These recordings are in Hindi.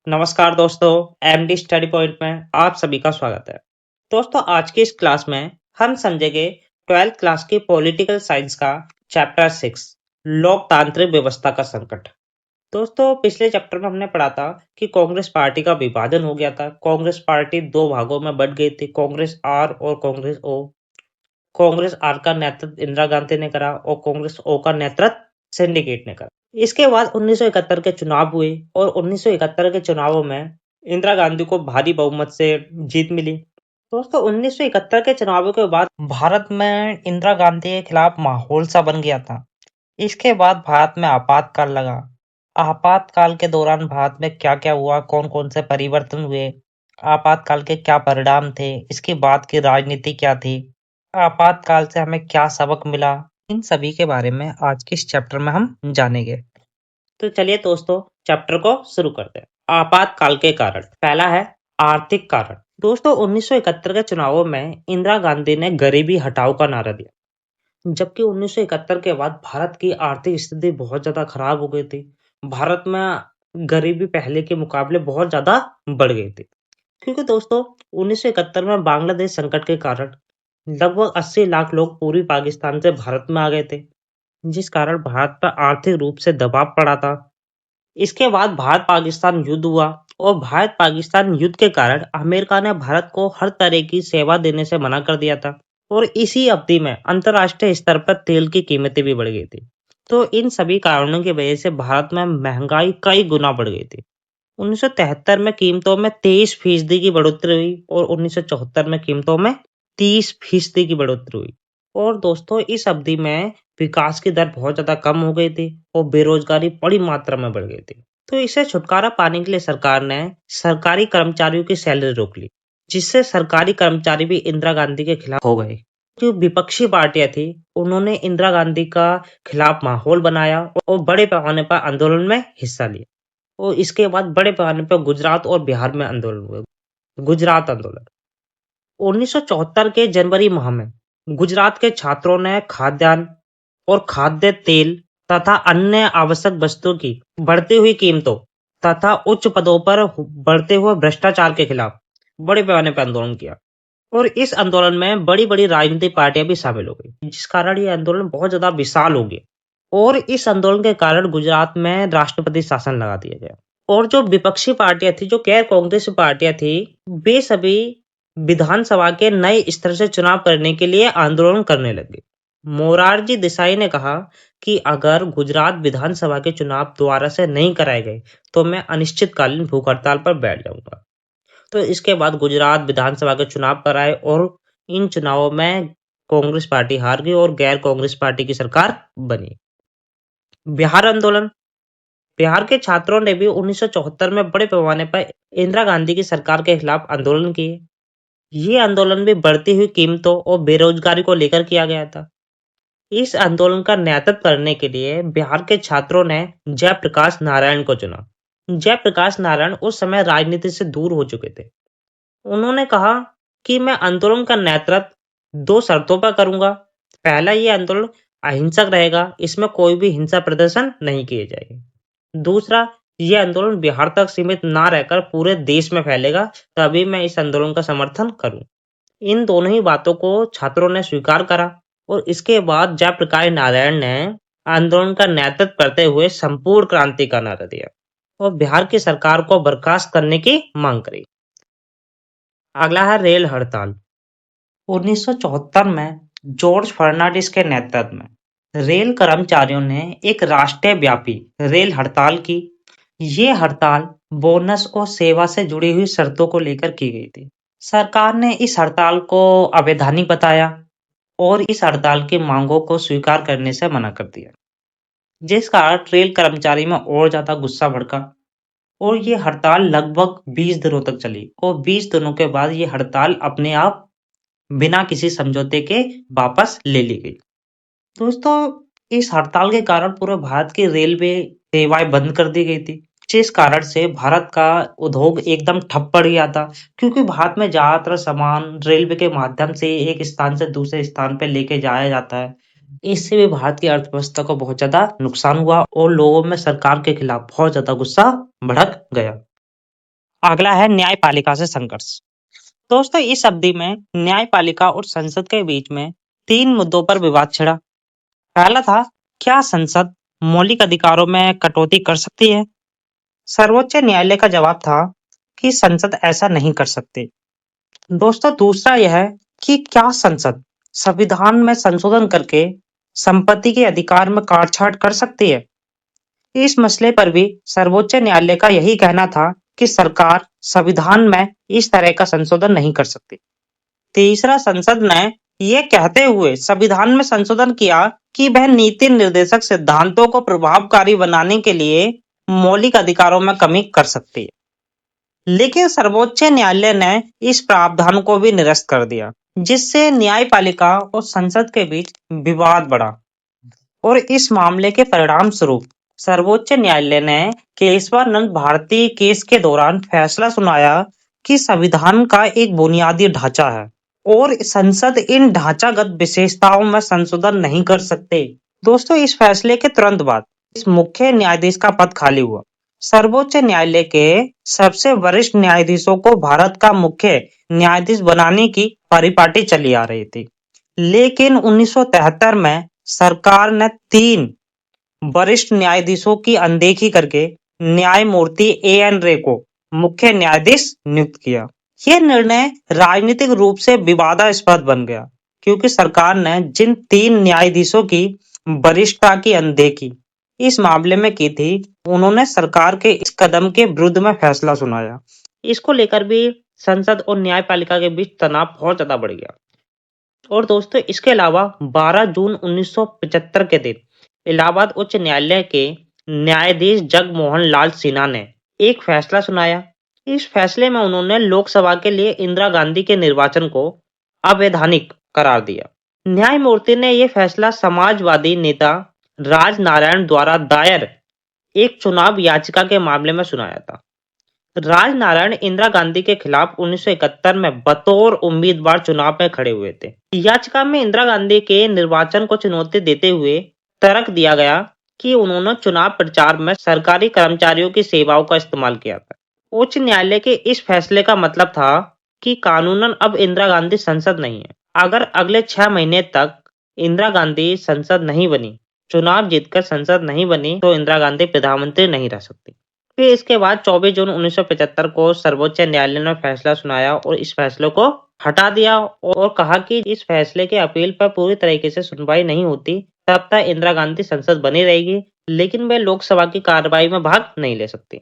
नमस्कार दोस्तों, एमडी स्टडी पॉइंट में आप सभी का स्वागत है। दोस्तों, आज की इस क्लास में हम समझेंगे 12th क्लास की पॉलिटिकल साइंस का चैप्टर 6 लोकतांत्रिक व्यवस्था का संकट। दोस्तों, पिछले चैप्टर में हमने पढ़ा था कि कांग्रेस पार्टी का विभाजन हो गया था। कांग्रेस पार्टी दो भागों में बंट गई थी, कांग्रेस आर और कांग्रेस ओ। कांग्रेस आर का नेतृत्व इंदिरा गांधी ने करा और कांग्रेस ओ का नेतृत्व सिंडिकेट ने करा। इसके बाद 1971 के चुनाव हुए और 1971 के चुनावों में इंदिरा गांधी को भारी बहुमत से जीत मिली। दोस्तों, 1971 के चुनावों के बाद भारत में इंदिरा गांधी के खिलाफ माहौल सा बन गया था। इसके बाद भारत में आपातकाल लगा। आपातकाल के दौरान भारत में क्या क्या हुआ, कौन कौन से परिवर्तन हुए, आपातकाल के क्या परिणाम थे, इसके बाद की राजनीति क्या थी, आपातकाल से हमें क्या सबक मिला, इन सभी के बारे में आज के इस चैप्टर में हम जानेंगे। तो चलिए दोस्तों, चैप्टर को शुरू करते हैं। आपातकाल के कारण। पहला है आर्थिक कारण। दोस्तों, 1971 के चुनावों में इंदिरा गांधी ने गरीबी हटाओ का नारा दिया, जबकि 1971 के बाद भारत की आर्थिक स्थिति बहुत ज्यादा खराब हो गई थी। भारत में गरीबी पहले के मुकाबले बहुत ज्यादा बढ़ गई थी, क्योंकि दोस्तों 1971 में बांग्लादेश संकट के कारण लगभग 80 लाख लोग पूर्वी पाकिस्तान से भारत में आ गए थे, जिस कारण भारत पर आर्थिक रूप से दबाव पड़ा था। इसके बाद भारत पाकिस्तान युद्ध हुआ और भारत पाकिस्तान युद्ध के कारण अमेरिका ने भारत को हर तरह की सेवा देने से मना कर दिया था और इसी अवधि में अंतर्राष्ट्रीय स्तर पर तेल की कीमतें भी बढ़ गई थी। तो इन सभी कारणों की वजह से भारत में महंगाई कई गुना बढ़ गई थी। 1973 में कीमतों में 23% की बढ़ोतरी हुई और 1974 में कीमतों में 30% की बढ़ोतरी हुई। और दोस्तों, इस अवधि में विकास की दर बहुत ज्यादा कम हो गई थी और बेरोजगारी बड़ी मात्रा में बढ़ गई थी। तो इससे छुटकारा पाने के लिए सरकार ने सरकारी कर्मचारियों की सैलरी रोक ली, जिससे सरकारी कर्मचारी भी इंदिरा गांधी के खिलाफ हो गए। जो विपक्षी पार्टियां थी, उन्होंने इंदिरा गांधी का खिलाफ माहौल बनाया और बड़े पैमाने पर आंदोलन में हिस्सा लिया। और इसके बाद बड़े पैमाने पर गुजरात और बिहार में आंदोलन हुए। गुजरात आंदोलन 1974 के जनवरी माह में गुजरात के छात्रों ने खाद्यान्न और खाद्य तेल तथा अन्य आवश्यक वस्तुओं की बढ़ती हुई कीमतों तथा उच्च पदों पर बढ़ते हुए भ्रष्टाचार के खिलाफ बड़े पैमाने पर आंदोलन किया। और इस आंदोलन में बड़ी बड़ी राजनीतिक पार्टियां भी शामिल हो गई, जिस कारण ये आंदोलन बहुत ज्यादा विशाल हो गया। और इस आंदोलन के कारण गुजरात में राष्ट्रपति शासन लगा दिया गया। और जो विपक्षी पार्टियां थी, जो गैर कांग्रेस पार्टियां थी, वे सभी विधानसभा के नए स्तर से चुनाव करने के लिए आंदोलन करने लगे। मोरारजी देसाई ने कहा कि अगर गुजरात विधानसभा के चुनाव दोबारा से नहीं कराए गए तो मैं अनिश्चितकालीन भूख हड़ताल पर बैठ जाऊंगा। तो इसके बाद गुजरात विधानसभा के चुनाव कराए और इन चुनावों में कांग्रेस पार्टी हार गई और गैर कांग्रेस पार्टी की सरकार बनी। बिहार आंदोलन। बिहार के छात्रों ने भी 1974 में बड़े पैमाने पर इंदिरा गांधी की सरकार के खिलाफ आंदोलन किए। ये आंदोलन भी बढ़ती हुई कीमतों और बेरोजगारी को लेकर किया गया था। इस आंदोलन का नेतृत्व करने के लिए बिहार के छात्रों ने जयप्रकाश नारायण को चुना। जयप्रकाश नारायण उस समय राजनीति से दूर हो चुके थे। उन्होंने कहा कि मैं आंदोलन का नेतृत्व 2 शर्तों पर करूंगा। पहला, ये आंदोलन अहिंसक रहेगा, इसमें कोई भी हिंसा प्रदर्शन नहीं किए जाएंगे। दूसरा, ये आंदोलन बिहार तक सीमित ना रहकर पूरे देश में फैलेगा, तभी मैं इस आंदोलन का समर्थन करूं। इन दोनों ही बातों को छात्रों ने स्वीकार करा और इसके बाद जयप्रकाश नारायण ने आंदोलन का नेतृत्व करते हुए संपूर्ण क्रांति का नारा दिया और बिहार की सरकार को बर्खास्त करने की मांग करी। अगला है रेल हड़ताल। 1974 में जॉर्ज फर्नांडिस के नेतृत्व में रेल कर्मचारियों ने एक राष्ट्रीय व्यापी रेल हड़ताल की। ये हड़ताल बोनस और सेवा से जुड़ी हुई शर्तों को लेकर की गई थी। सरकार ने इस हड़ताल को अवैधानिक बताया और इस हड़ताल की मांगों को स्वीकार करने से मना कर दिया, जिस कारण रेल कर्मचारी में और ज्यादा गुस्सा भड़का और ये हड़ताल लगभग 20 दिनों तक चली और 20 दिनों के बाद ये हड़ताल अपने आप बिना किसी समझौते के वापस ले ली गई। दोस्तों, इस हड़ताल के कारण पूरे भारत की रेलवे सेवाएं बंद कर दी गई थी, जिस कारण से भारत का उद्योग एकदम ठप पड़ गया था, क्योंकि भारत में ज्यादातर सामान रेलवे के माध्यम से एक स्थान से दूसरे स्थान पे लेके जाया जाता है। इससे भी भारत की अर्थव्यवस्था को बहुत ज्यादा नुकसान हुआ और लोगों में सरकार के खिलाफ बहुत ज्यादा गुस्सा भड़क गया। अगला है न्यायपालिका से संघर्ष। दोस्तों इस अवधि में न्यायपालिका और संसद के बीच में 3 मुद्दों पर विवाद छिड़ा। पहला था, क्या संसद मौलिक अधिकारों में कटौती कर सकती है? सर्वोच्च न्यायालय का जवाब था कि संसद ऐसा नहीं कर सकती। दोस्तों दूसरा यह है कि क्या संसद संविधान में संशोधन करके संपत्ति के अधिकार में काटछाट कर सकती है? इस मसले पर भी सर्वोच्च न्यायालय का यही कहना था कि सरकार संविधान में इस तरह का संशोधन नहीं कर सकती। तीसरा, संसद ने ये कहते हुए संविधान में संशोधन किया कि वह नीति निर्देशक सिद्धांतों को प्रभावकारी बनाने के लिए मौलिक अधिकारों में कमी कर सकती है। लेकिन सर्वोच्च न्यायालय ने इस प्रावधान को भी निरस्त कर दिया, जिससे न्यायपालिका और संसद के बीच विवाद बढ़ा। और इस मामले के परिणाम स्वरूप सर्वोच्च न्यायालय ने केशवानंद भारती केस के दौरान फैसला सुनाया कि संविधान का एक बुनियादी ढांचा है और संसद इन ढांचागत विशेषताओं में संशोधन नहीं कर सकते। दोस्तों इस फैसले के तुरंत बाद इस मुख्य न्यायाधीश का पद खाली हुआ। सर्वोच्च न्यायालय के सबसे वरिष्ठ न्यायाधीशों को भारत का मुख्य न्यायाधीश बनाने की परिपाटी चली आ रही थी। लेकिन 1973 में सरकार ने 3 वरिष्ठ न्यायाधीशों की अनदेखी करके न्यायमूर्ति A.N. रे को मुख्य न्यायाधीश नियुक्त किया। यह निर्णय राजनीतिक रूप से विवादास्पद बन गया, क्योंकि सरकार ने जिन 3 न्यायाधीशों की वरिष्ठता की अनदेखी इस मामले में की थी, उन्होंने सरकार के इस कदम के विरुद्ध में फैसला सुनाया। इसको लेकर भी संसद और न्यायपालिका के बीच तनाव बहुत ज्यादा बढ़ गया। और दोस्तों इसके अलावा 12 जून 1975 के दिन इलाहाबाद उच्च न्यायालय के न्यायाधीश जगमोहन लाल सिन्हा ने एक फैसला सुनाया। इस फैसले में उन्होंने लोकसभा के लिए इंदिरा गांधी के निर्वाचन को अवैधानिक करार दिया। न्यायमूर्ति ने यह फैसला समाजवादी नेता राजनारायण द्वारा दायर एक चुनाव याचिका के मामले में सुनाया था। राजनारायण इंदिरा गांधी के खिलाफ 1971 में बतौर उम्मीदवार चुनाव में खड़े हुए थे। याचिका में इंदिरा गांधी के निर्वाचन को चुनौती देते हुए तर्क दिया गया कि उन्होंने चुनाव प्रचार में सरकारी कर्मचारियों की सेवाओं का इस्तेमाल किया था। उच्च न्यायालय के इस फैसले का मतलब था कि कानूनन अब इंदिरा गांधी संसद नहीं है। अगर अगले 6 महीने तक इंदिरा गांधी संसद नहीं बनी, चुनाव जीतकर संसद नहीं बनी, तो इंदिरा गांधी प्रधानमंत्री नहीं रह सकती। फिर इसके बाद 24 जून 1975 को सर्वोच्च न्यायालय ने फैसला सुनाया और इस फैसले को हटा दिया और कहा कि इस फैसले के अपील पर पूरी तरीके से सुनवाई नहीं होती, तब तक इंदिरा गांधी संसद बनी रहेगी, लेकिन वे लोकसभा की कार्रवाई में भाग नहीं ले सकती।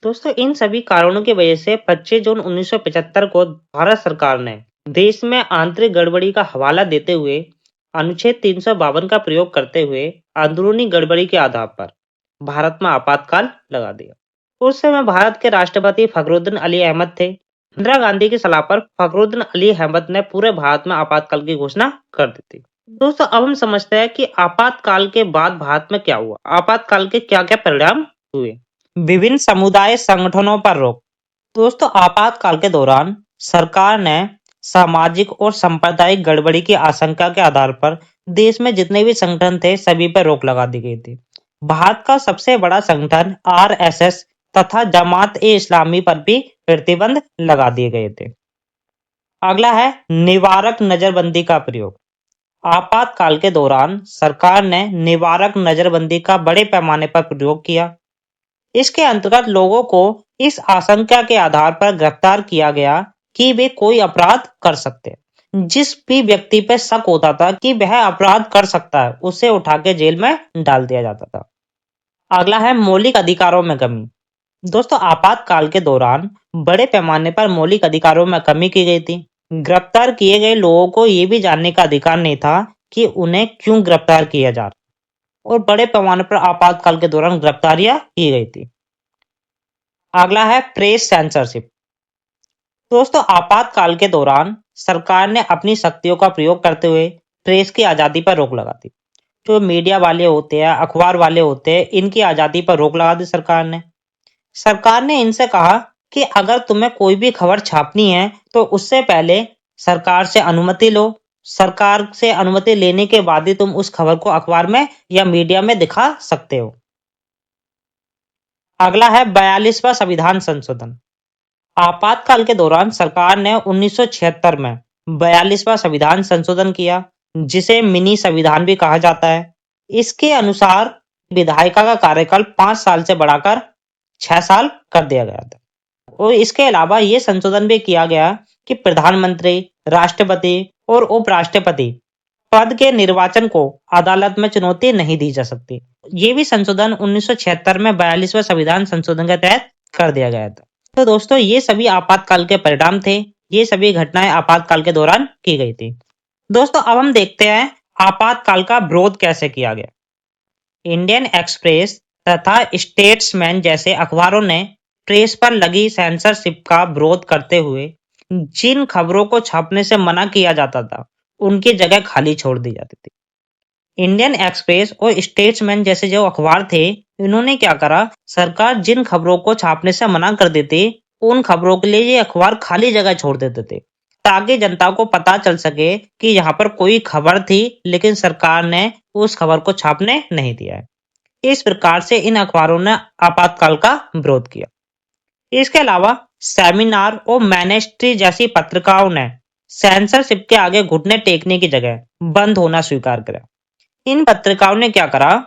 दोस्तों इन सभी कारणों की वजह से 25 जून 1975 को भारत सरकार ने देश में आंतरिक गड़बड़ी का हवाला देते हुए अनुच्छेद 352 का प्रयोग करते हुए अंदरूनी गड़बड़ी के आधार पर भारत में आपातकाल लगा दिया। उस समय भारत के राष्ट्रपति फखरुद्दीन अली अहमद थे। इंदिरा गांधी की सलाह पर फखरुद्दीन अली अहमद ने पूरे भारत में आपातकाल की घोषणा कर दी थी। दोस्तों अब हम समझते हैं कि आपातकाल के बाद भारत में क्या हुआ, आपातकाल के क्या क्या परिणाम हुए। विभिन्न समुदाय संगठनों पर रोक। दोस्तों आपातकाल के दौरान सरकार ने सामाजिक और सांप्रदायिक गड़बड़ी की आशंका के आधार पर देश में जितने भी संगठन थे सभी पर रोक लगा दी गई थी। भारत का सबसे बड़ा संगठन RSS तथा जमात-ए-इस्लामी पर भी प्रतिबंध लगा दिए गए थे। अगला है निवारक नजरबंदी का प्रयोग। आपातकाल के दौरान सरकार ने निवारक नजरबंदी का बड़े पैमाने पर प्रयोग किया। इसके अंतर्गत लोगों को इस आशंका के आधार पर गिरफ्तार किया गया कि वे कोई अपराध कर सकते हैं। जिस भी व्यक्ति पर शक होता था कि वह अपराध कर सकता है, उसे उठा के जेल में डाल दिया जाता था। अगला है मौलिक अधिकारों में कमी। दोस्तों आपातकाल के दौरान बड़े पैमाने पर मौलिक अधिकारों में कमी की गई थी। गिरफ्तार किए गए लोगों को यह भी जानने का अधिकार नहीं था कि उन्हें क्यों गिरफ्तार किया जा रहा और बड़े पैमाने पर आपातकाल के दौरान गिरफ्तारियां की गई थी। अगला है प्रेस सेंसरशिप। दोस्तों आपातकाल के दौरान सरकार ने अपनी शक्तियों का प्रयोग करते हुए प्रेस की आजादी पर रोक लगा दी। जो मीडिया वाले होते हैं, अखबार वाले होते हैं, इनकी आजादी पर रोक लगा दी सरकार ने। सरकार ने इनसे कहा कि अगर तुम्हें कोई भी खबर छापनी है तो उससे पहले सरकार से अनुमति लो। सरकार से अनुमति लेने के बाद ही तुम उस खबर को अखबार में या मीडिया में दिखा सकते हो। अगला है 42वां संविधान संशोधन। आपातकाल के दौरान सरकार ने 1976 में 42वां संविधान संशोधन किया, जिसे मिनी संविधान भी कहा जाता है। इसके अनुसार विधायिका का कार्यकाल 5 साल से बढ़ाकर 6 साल कर दिया गया था। और इसके अलावा ये संशोधन भी किया गया कि प्रधानमंत्री, राष्ट्रपति और उपराष्ट्रपति पद के निर्वाचन को अदालत में चुनौती नहीं दी जा सकती। ये भी संशोधन 1976 में 42वां संविधान संशोधन के तहत कर दिया गया था। तो दोस्तों, ये सभी आपातकाल के परिणाम थे। ये सभी घटनाएं आपातकाल के दौरान की गई थी। दोस्तों, अब हम देखते हैं आपातकाल का विरोध कैसे किया गया। इंडियन एक्सप्रेस तथा स्टेट्समैन जैसे अखबारों ने प्रेस पर लगी सेंसरशिप का विरोध करते हुए जिन खबरों को छापने से मना किया जाता था, उनकी जगह खाली छोड़ दी जाती थी। इंडियन एक्सप्रेस और स्टेट्समैन जैसे जो अखबार थे, इन्होंने क्या करा, सरकार जिन खबरों को छापने से मना कर देती, उन खबरों के लिए ये अखबार खाली जगह छोड़ देते थे, ताकि जनता को पता चल सके कि यहाँ पर कोई खबर थी, लेकिन सरकार ने उस खबर को छापने नहीं दिया है। इस प्रकार से इन अखबारों ने आपातकाल का विरोध किया। इसके अलावा सेमिनार और मैनेस्ट्री जैसी पत्रिकाओं ने सेंसरशिप के आगे घुटने टेकने की जगह बंद होना स्वीकार करा। इन पत्रिकाओं ने क्या करा,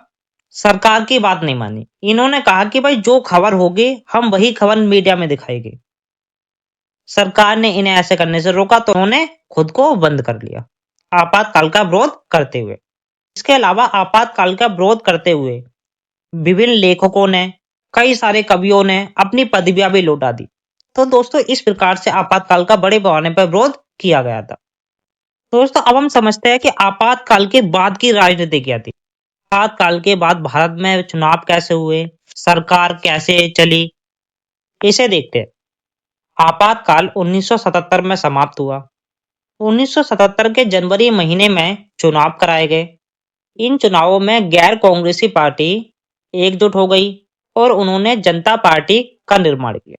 सरकार की बात नहीं मानी। इन्होंने कहा कि भाई जो खबर होगी हम वही खबर मीडिया में दिखाएंगे। सरकार ने इन्हें ऐसे करने से रोका तो उन्होंने खुद को बंद कर लिया आपातकाल का विरोध करते हुए। इसके अलावा आपातकाल का विरोध करते हुए विभिन्न लेखकों ने, कई सारे कवियों ने अपनी पदवियां भी लौटा दी। तो दोस्तों, इस प्रकार से आपातकाल का बड़े पैमाने पर विरोध किया गया था। दोस्तों, अब हम समझते हैं कि आपातकाल के बाद की राजनीति क्या थी। आपातकाल के बाद भारत में चुनाव कैसे हुए, सरकार कैसे चली, इसे देखते हैं। आपातकाल 1977 में समाप्त हुआ। 1977 के जनवरी महीने में चुनाव कराए गए। इन चुनावों में गैर कांग्रेसी पार्टी एकजुट हो गई और उन्होंने जनता पार्टी का निर्माण किया।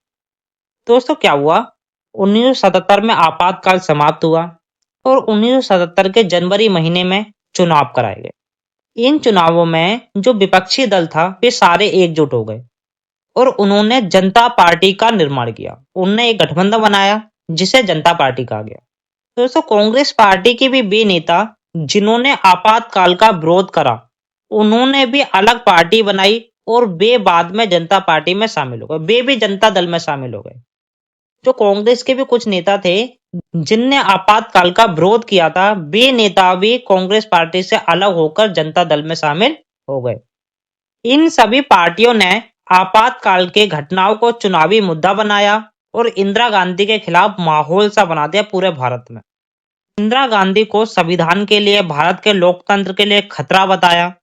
दोस्तों, क्या हुआ, 1977 में आपातकाल समाप्त हुआ और 1977 के जनवरी महीने में चुनाव कराए गए। इन चुनावों में जो विपक्षी दल था, वे सारे एकजुट हो गए और उन्होंने जनता पार्टी का निर्माण किया। उन्होंने एक गठबंधन बनाया जिसे जनता पार्टी कहा गया। दोस्तों, कांग्रेस पार्टी के भी वे नेता जिन्होंने आपातकाल का विरोध करा, उन्होंने भी अलग पार्टी बनाई और वे बाद में जनता पार्टी में शामिल हो गए। वे भी जनता दल में शामिल हो गए। जो कांग्रेस के भी कुछ नेता थे जिनने आपातकाल का विरोध किया था, वे नेता भी कांग्रेस पार्टी से अलग होकर जनता दल में शामिल हो गए। इन सभी पार्टियों ने आपातकाल के घटनाओं को चुनावी मुद्दा बनाया और इंदिरा गांधी के खिलाफ माहौल सा बना दिया पूरे भारत में। इंदिरा गांधी को संविधान के लिए, भारत के लोकतंत्र के लिए खतरा बताया।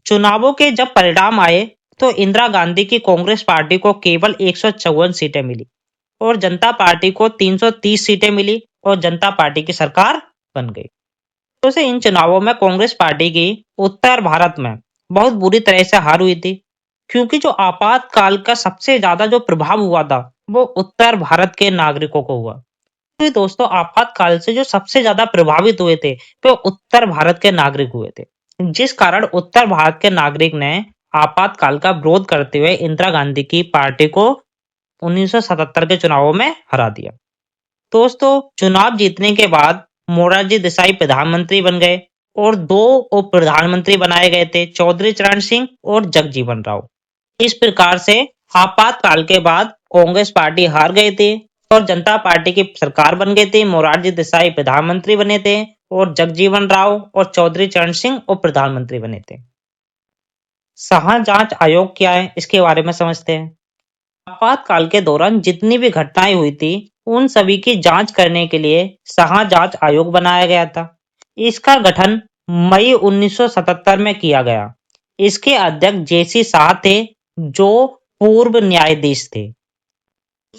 चुनावों के जब परिणाम आए तो इंदिरा गांधी की कांग्रेस पार्टी को केवल 154 सीटें मिली और जनता पार्टी को 330 सीटें मिली और जनता पार्टी की सरकार बन गई। तो से इन चुनावों में कांग्रेस पार्टी की उत्तर भारत में बहुत बुरी तरह से हार हुई थी, क्योंकि जो आपातकाल का सबसे ज्यादा जो प्रभाव हुआ था वो उत्तर भारत के नागरिकों को हुआ। तो दोस्तों, आपातकाल से जो सबसे ज्यादा प्रभावित हुए थे वो उत्तर भारत के नागरिक हुए थे, जिस कारण उत्तर भारत के नागरिक ने आपातकाल का विरोध करते हुए इंदिरा गांधी की पार्टी को 1977 के चुनावों में हरा दिया। दोस्तों, चुनाव जीतने के बाद मोरारजी देसाई प्रधानमंत्री बन गए और 2 उप प्रधानमंत्री बनाए गए थे, चौधरी चरण सिंह और जगजीवन राव। इस प्रकार से आपातकाल के बाद कांग्रेस पार्टी हार गई थी और जनता पार्टी की सरकार बन गई थी। मोरारजी देसाई प्रधानमंत्री बने थे और जगजीवन राव और चौधरी चरण सिंह उप प्रधानमंत्री बने थे। शाह जांच आयोग क्या है, इसके बारे में समझते हैं। आपातकाल के दौरान जितनी भी घटनाएं हुई थी, उन सभी की जांच करने के लिए शाह जांच आयोग बनाया गया था। इसका गठन मई 1977 में किया गया। इसके अध्यक्ष जेसी शाह थे, जो पूर्व न्यायाधीश थे।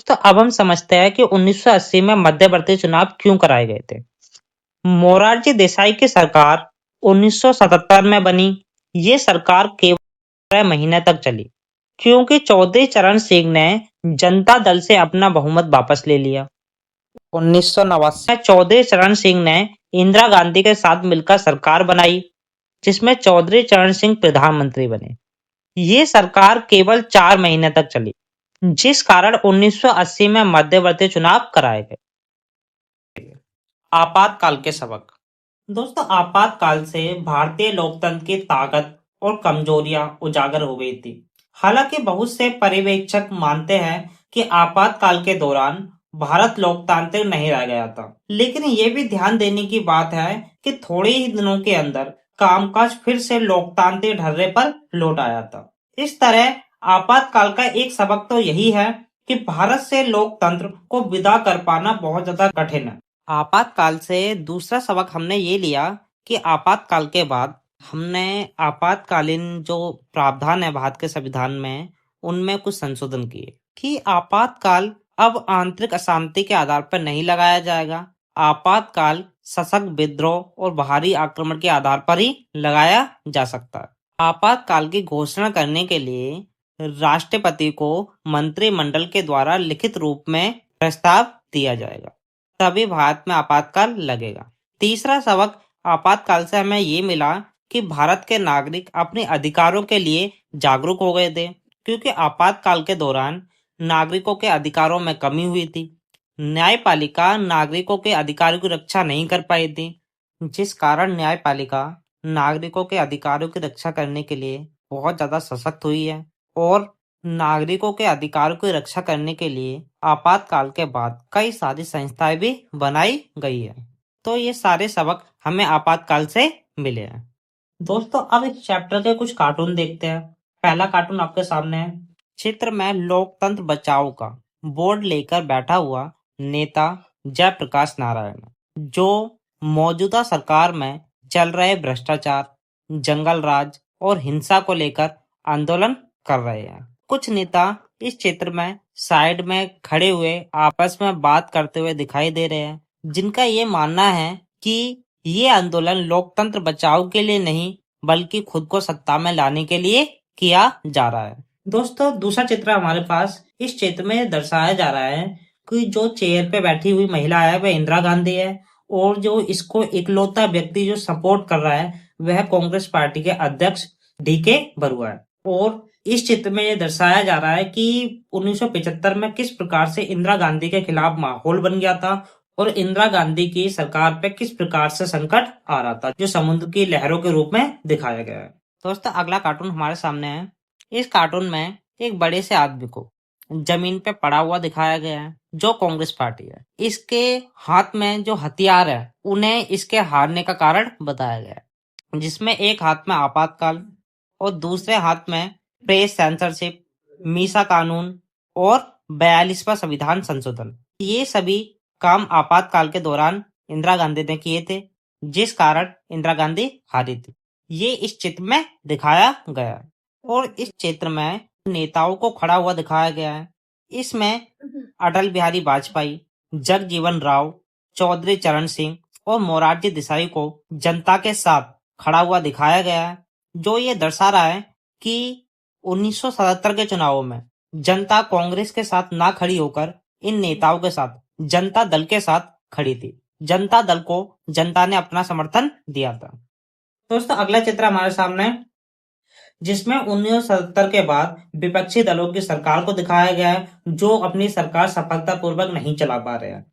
तो अब हम समझते हैं कि 1980 में मध्यवर्ती चुनाव क्यों कराए गए थे। मोरारजी देसाई की सरकार 1977 में बनी। ये सरकार केवल 12 महीने तक चली, क्योंकि चौधरी चरण सिंह ने जनता दल से अपना बहुमत वापस ले लिया। 1989 में चौधरी चरण सिंह ने इंदिरा गांधी के साथ मिलकर सरकार बनाई, जिसमें चौधरी चरण सिंह प्रधानमंत्री बने। ये सरकार केवल 4 महीने तक चली। जिस कारण 1980 में मध्यवर्ती चुनाव कराए गए। आपातकाल के सबक। दोस्तों, आपातकाल से भारतीय लोकतंत्र की ताकत और कमजोरियां उजागर हो गई थी। हालांकि बहुत से पर्यवेक्षक मानते हैं कि आपातकाल के दौरान भारत लोकतांत्रिक नहीं रह गया था, लेकिन ये भी ध्यान देने की बात है कि थोड़े ही दिनों के अंदर कामकाज फिर से लोकतांत्रिक ढर्रे पर लौट आया था। इस तरह आपातकाल का एक सबक तो यही है कि भारत से लोकतंत्र को विदा कर पाना बहुत ज्यादा कठिन है। आपातकाल से दूसरा सबक हमने ये लिया कि आपातकाल के बाद हमने आपातकालीन जो प्रावधान है भारत के संविधान में, उनमें कुछ संशोधन किए कि आपातकाल अब आंतरिक अशांति के आधार पर नहीं लगाया जाएगा। आपातकाल सशक्त विद्रोह और बाहरी आक्रमण के आधार पर ही लगाया जा सकता है। आपातकाल की घोषणा करने के लिए राष्ट्रपति को मंत्रिमंडल के द्वारा लिखित रूप में प्रस्ताव दिया जाएगा, तभी भारत में आपातकाल लगेगा। तीसरा सबक आपातकाल से हमें ये मिला कि भारत के नागरिक अपने अधिकारों के लिए जागरूक हो गए थे, क्योंकि आपातकाल के दौरान नागरिकों के अधिकारों में कमी हुई थी। न्यायपालिका नागरिकों के अधिकारों की रक्षा नहीं कर पाई थी, जिस कारण न्यायपालिका नागरिकों के अधिकारों की रक्षा करने के लिए बहुत ज्यादा सशक्त हुई है और नागरिकों के अधिकारों की रक्षा करने के लिए आपातकाल के बाद कई सारी संस्थाएं भी बनाई गई है। तो ये सारे सबक हमें आपातकाल से मिले हैं। दोस्तों, अब इस चैप्टर के कुछ कार्टून देखते हैं। पहला कार्टून आपके सामने है। चित्र में लोकतंत्र बचाओ का बोर्ड लेकर बैठा हुआ नेता जयप्रकाश नारायण, जो मौजूदा सरकार में चल रहे भ्रष्टाचार, जंगल राज और हिंसा को लेकर आंदोलन कर रहे हैं। कुछ नेता इस चित्र में साइड में खड़े हुए आपस में बात करते हुए दिखाई दे रहे हैं, जिनका ये मानना है कि ये आंदोलन लोकतंत्र बचाओ के लिए नहीं बल्कि खुद को सत्ता में लाने के लिए किया जा रहा है। दोस्तों, दूसरा चित्र हमारे पास। इस चित्र में दर्शाया जा रहा है कि जो चेयर पे बैठी हुई महिला है वह इंदिरा गांधी है और जो इसको इकलौता व्यक्ति जो सपोर्ट कर रहा है वह कांग्रेस पार्टी के अध्यक्ष DK बरुआ है। और इस चित्र में यह दर्शाया जा रहा है कि 1975 में किस प्रकार से इंदिरा गांधी के खिलाफ माहौल बन गया था और इंदिरा गांधी की सरकार पे किस प्रकार से संकट आ रहा था, जो समुद्र की लहरों के रूप में दिखाया गया है। दोस्तों, अगला कार्टून हमारे सामने है। इस कार्टून में एक बड़े से आदमी को जमीन पे पड़ा हुआ दिखाया गया है, जो कांग्रेस पार्टी है। इसके हाथ में जो हथियार है उन्हें इसके हारने का कारण बताया गया है, जिसमें एक हाथ में आपातकाल और दूसरे हाथ में प्रेस सेंसरशिप, मीसा कानून और 42वां संविधान संशोधन। ये सभी काम आपातकाल के दौरान इंदिरा गांधी ने किए थे, जिस कारण इंदिरा गांधी हारी थी। ये इस चित्र में दिखाया गया है और इस चित्र में नेताओं को खड़ा हुआ दिखाया गया है। इसमें अटल बिहारी वाजपेयी, जगजीवन राव, चौधरी चरण सिंह और मोरारजी देसाई को जनता के साथ खड़ा हुआ दिखाया गया है, जो ये दर्शा रहा है कि 1977 के चुनावों में जनता कांग्रेस के साथ ना खड़ी होकर इन नेताओं के साथ जनता दल के साथ खड़ी थी। जनता दल को जनता ने अपना समर्थन दिया था। दोस्तों, अगला चित्र हमारे सामने है, जिसमें 1977 के बाद विपक्षी दलों की सरकार को दिखाया गया है, जो अपनी सरकार सफलतापूर्वक नहीं चला पा रहे हैं।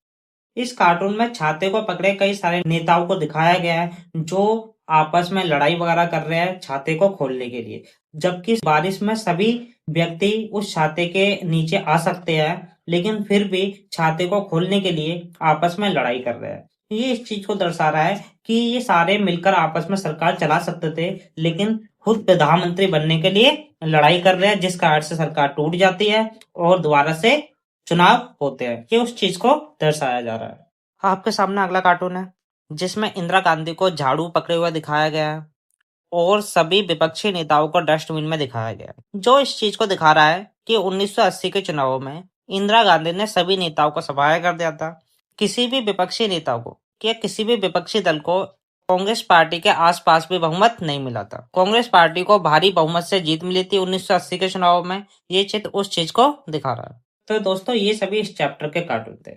इस कार्टून में छाते को पकड़े कई सारे नेताओं को दिखाया गया है, जो आपस में लड़ाई वगैरह कर रहे हैं छाते को खोलने के लिए, जबकि बारिश में सभी व्यक्ति उस छाते के नीचे आ सकते हैं, लेकिन फिर भी छाते को खोलने के लिए आपस में लड़ाई कर रहे हैं। ये इस चीज को दर्शा रहा है कि ये सारे मिलकर आपस में सरकार चला सकते थे, लेकिन खुद प्रधानमंत्री बनने के लिए लड़ाई कर रहे हैं, जिस कारण से सरकार टूट जाती है और दोबारा से चुनाव होते हैं। ये उस चीज को दर्शाया जा रहा है। आपके सामने अगला कार्टून है, जिसमें इंदिरा गांधी को झाड़ू पकड़े हुए दिखाया गया है और सभी विपक्षी नेताओं को डस्टबिन में दिखाया गया है, जो इस चीज को दिखा रहा है कि 1980 के चुनावों में इंदिरा गांधी ने सभी नेताओं को सफाया कर दिया था। किसी भी विपक्षी नेता को या किसी भी विपक्षी दल को कांग्रेस पार्टी के आसपास भी बहुमत नहीं मिला था। कांग्रेस पार्टी को भारी बहुमत से जीत मिली थी 1980 के चुनाव में। ये चित्र उस चीज को दिखा रहा है। तो दोस्तों, ये सभी इस चैप्टर के कार्टून थे।